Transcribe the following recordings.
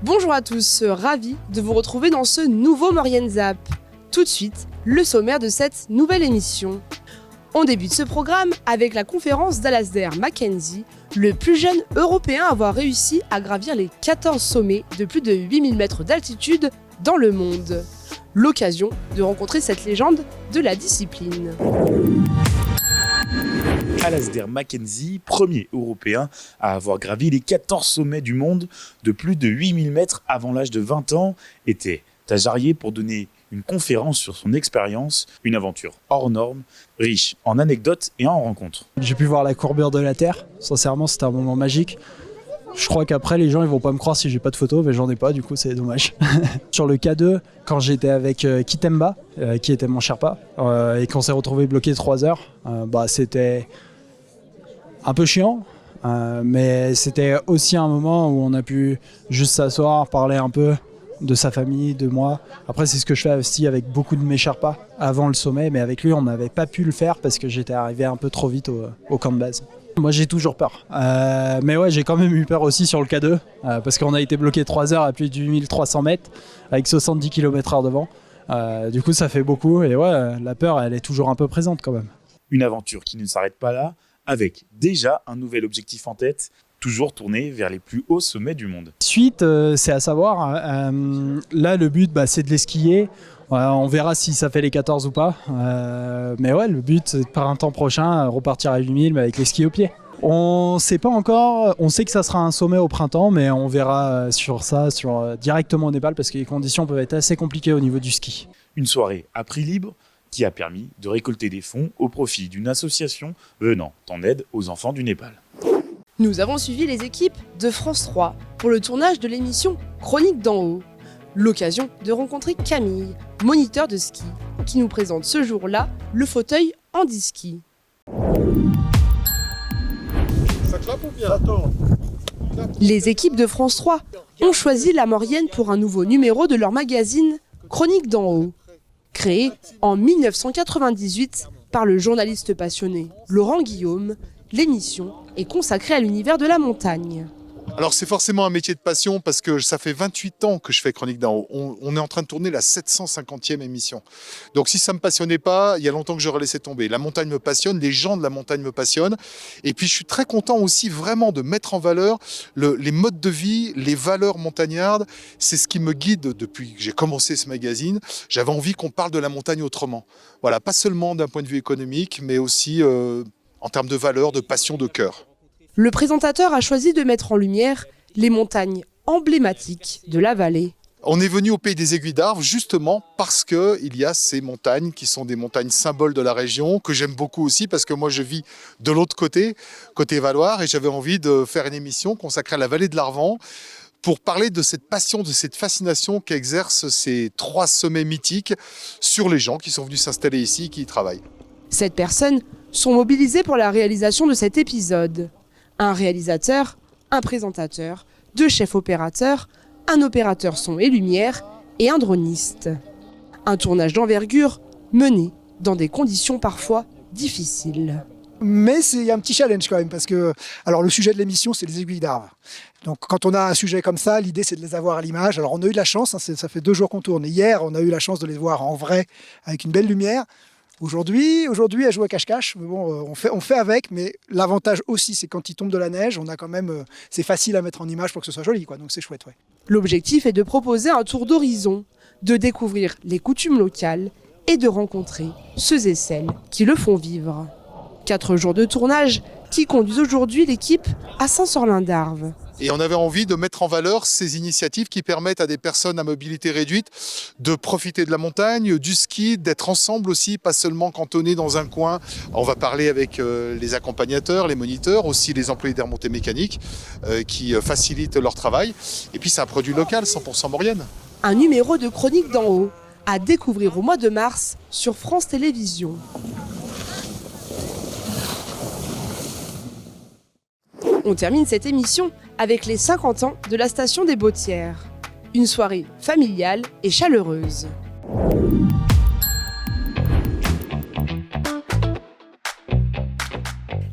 Bonjour à tous, ravi de vous retrouver dans ce nouveau Maurienne Zap. Tout de suite, le sommaire de cette nouvelle émission. On débute ce programme avec la conférence d'Alasdair Mackenzie, le plus jeune Européen à avoir réussi à gravir les 14 sommets de plus de 8000 mètres d'altitude dans le monde. L'occasion de rencontrer cette légende de la discipline. Alasdair Mackenzie, premier Européen à avoir gravi les 14 sommets du monde de plus de 8000 mètres avant l'âge de 20 ans, était à Jarrier pour donner une conférence sur son expérience, une aventure hors norme, riche en anecdotes et en rencontres. J'ai pu voir la courbure de la Terre, sincèrement c'était un moment magique. Je crois qu'après les gens ils vont pas me croire si j'ai pas de photos, mais j'en ai pas, du coup c'est dommage. Sur le K2, quand j'étais avec Kitemba, qui était mon Sherpa, et qu'on s'est retrouvé bloqué 3 heures, c'était un peu chiant, mais c'était aussi un moment où on a pu juste s'asseoir, parler un peu de sa famille, de moi. Après c'est ce que je fais aussi avec beaucoup de mes Sherpas avant le sommet, mais avec lui on n'avait pas pu le faire parce que j'étais arrivé un peu trop vite au camp de base. Moi j'ai toujours peur, mais ouais j'ai quand même eu peur aussi sur le K2 parce qu'on a été bloqué 3 heures à plus de 8300 mètres avec 70 km/h devant. Du coup ça fait beaucoup et ouais la peur elle est toujours un peu présente quand même. Une aventure qui ne s'arrête pas là, avec déjà un nouvel objectif en tête, toujours tourné vers les plus hauts sommets du monde. Suite, c'est à savoir, là le but c'est de les skier. On verra si ça fait les 14 ou pas. Mais ouais, le but c'est de printemps prochain repartir à 8000 mais avec les skis aux pieds. On sait pas encore, on sait que ça sera un sommet au printemps, mais on verra directement au Népal parce que les conditions peuvent être assez compliquées au niveau du ski. Une soirée à prix libre qui a permis de récolter des fonds au profit d'une association venant en aide aux enfants du Népal. Nous avons suivi les équipes de France 3 pour le tournage de l'émission Chronique d'en haut. L'occasion de rencontrer Camille, moniteur de ski, qui nous présente ce jour-là le fauteuil handi-ski. Ça clappe ou bien ? Attends. Les équipes de France 3 ont choisi la Maurienne pour un nouveau numéro de leur magazine Chronique d'en haut. Créé en 1998 par le journaliste passionné Laurent Guillaume, l'émission est consacrée à l'univers de la montagne. Alors c'est forcément un métier de passion parce que ça fait 28 ans que je fais Chronique d'en haut. On est en train de tourner la 750e émission. Donc si ça ne me passionnait pas, il y a longtemps que j'aurais laissé tomber. La montagne me passionne, les gens de la montagne me passionnent. Et puis je suis très content aussi vraiment de mettre en valeur les modes de vie, les valeurs montagnardes. C'est ce qui me guide depuis que j'ai commencé ce magazine. J'avais envie qu'on parle de la montagne autrement. Voilà, pas seulement d'un point de vue économique, mais aussi en termes de valeurs, de passion, de cœur. Le présentateur a choisi de mettre en lumière les montagnes emblématiques de la vallée. On est venu au pays des Aiguilles d'Arves justement parce qu'il y a ces montagnes qui sont des montagnes symboles de la région, que j'aime beaucoup aussi parce que moi je vis de l'autre côté Val-Loire, et j'avais envie de faire une émission consacrée à la vallée de l'Arvan pour parler de cette passion, de cette fascination qu'exercent ces 3 sommets mythiques sur les gens qui sont venus s'installer ici, qui y travaillent. 7 personnes sont mobilisées pour la réalisation de cet épisode. Un réalisateur, un présentateur, 2 chefs opérateurs, un opérateur son et lumière et un droniste. Un tournage d'envergure mené dans des conditions parfois difficiles. Mais il y a un petit challenge quand même parce que alors le sujet de l'émission c'est les aiguilles d'Arves. Donc quand on a un sujet comme ça, l'idée c'est de les avoir à l'image. Alors on a eu de la chance, ça fait 2 jours qu'on tourne. Hier on a eu la chance de les voir en vrai avec une belle lumière. Aujourd'hui, elle joue à cache-cache. Bon, on fait avec, mais l'avantage aussi, c'est quand il tombe de la neige, on a quand même, c'est facile à mettre en image pour que ce soit joli, quoi. Donc c'est chouette, ouais. L'objectif est de proposer un tour d'horizon, de découvrir les coutumes locales et de rencontrer ceux et celles qui le font vivre. 4 jours de tournage qui conduisent aujourd'hui l'équipe à Saint-Sorlin-d'Arves. Et on avait envie de mettre en valeur ces initiatives qui permettent à des personnes à mobilité réduite de profiter de la montagne, du ski, d'être ensemble aussi, pas seulement cantonnés dans un coin. On va parler avec les accompagnateurs, les moniteurs, aussi les employés des remontées mécaniques qui facilitent leur travail. Et puis c'est un produit local, 100% Maurienne. Un numéro de Chronique d'en haut à découvrir au mois de mars sur France Télévisions. On termine cette émission avec les 50 ans de la station des Bautières. Une soirée familiale et chaleureuse.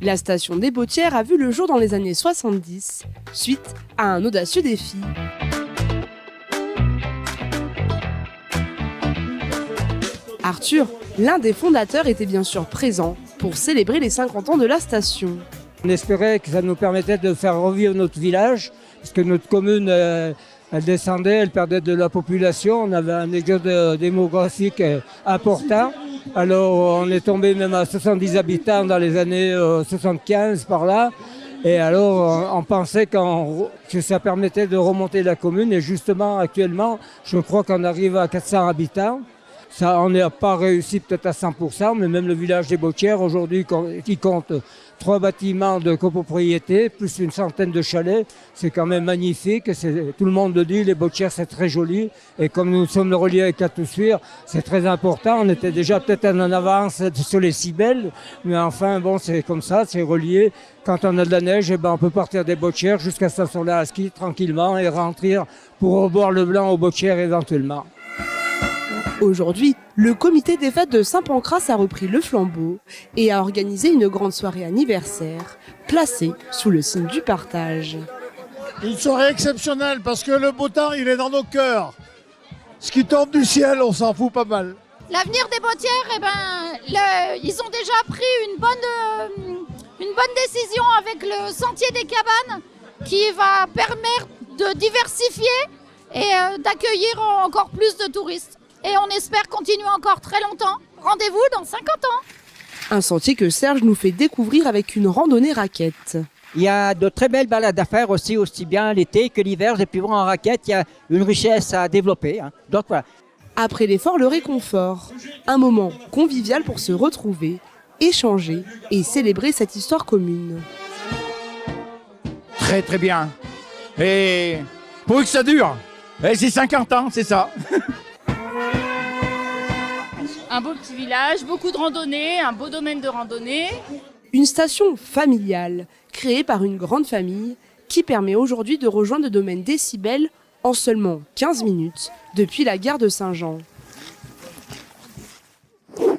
La station des Bautières a vu le jour dans les années 70, suite à un audacieux défi. Arthur, l'un des fondateurs, était bien sûr présent pour célébrer les 50 ans de la station. On espérait que ça nous permettait de faire revivre notre village, parce que notre commune, elle descendait, elle perdait de la population, on avait un exode démographique important. Alors on est tombé même à 70 habitants dans les années 75 par là. Et alors on pensait que ça permettait de remonter la commune. Et justement actuellement, je crois qu'on arrive à 400 habitants. Ça, on n'a pas réussi peut-être à 100%, mais même le village des Bautières aujourd'hui, qui compte 3 bâtiments de copropriété, plus une centaine de chalets, c'est quand même magnifique. Tout le monde le dit, les Bautières c'est très joli. Et comme nous sommes reliés avec la Toussuire, c'est très important. On était déjà peut-être en avance sur les Cibelles, mais enfin bon, c'est comme ça, c'est relié. Quand on a de la neige, eh ben, on peut partir des Bautières jusqu'à Saint-Soldat-à-Ski tranquillement et rentrer pour revoir le blanc aux Bautières éventuellement. Aujourd'hui, le comité des fêtes de Saint-Pancras a repris le flambeau et a organisé une grande soirée anniversaire placée sous le signe du partage. Une soirée exceptionnelle parce que le beau temps, il est dans nos cœurs. Ce qui tombe du ciel, on s'en fout pas mal. L'avenir des Bautières, eh ben, ils ont déjà pris une bonne décision avec le sentier des cabanes qui va permettre de diversifier et d'accueillir encore plus de touristes. Et on espère continuer encore très longtemps. Rendez-vous dans 50 ans. Un sentier que Serge nous fait découvrir avec une randonnée raquette. Il y a de très belles balades à faire aussi bien l'été que l'hiver. Et puis en raquette, il y a une richesse à développer. Donc voilà. Après l'effort, le réconfort. Un moment convivial pour se retrouver, échanger et célébrer cette histoire commune. Très très bien. Et pour que ça dure. Et c'est 50 ans, c'est ça. Un beau petit village, beaucoup de randonnées, un beau domaine de randonnée. Une station familiale, créée par une grande famille, qui permet aujourd'hui de rejoindre le domaine des Cibelles en seulement 15 minutes depuis la gare de Saint-Jean.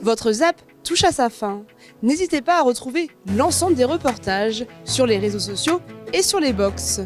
Votre zap touche à sa fin. N'hésitez pas à retrouver l'ensemble des reportages sur les réseaux sociaux et sur les box.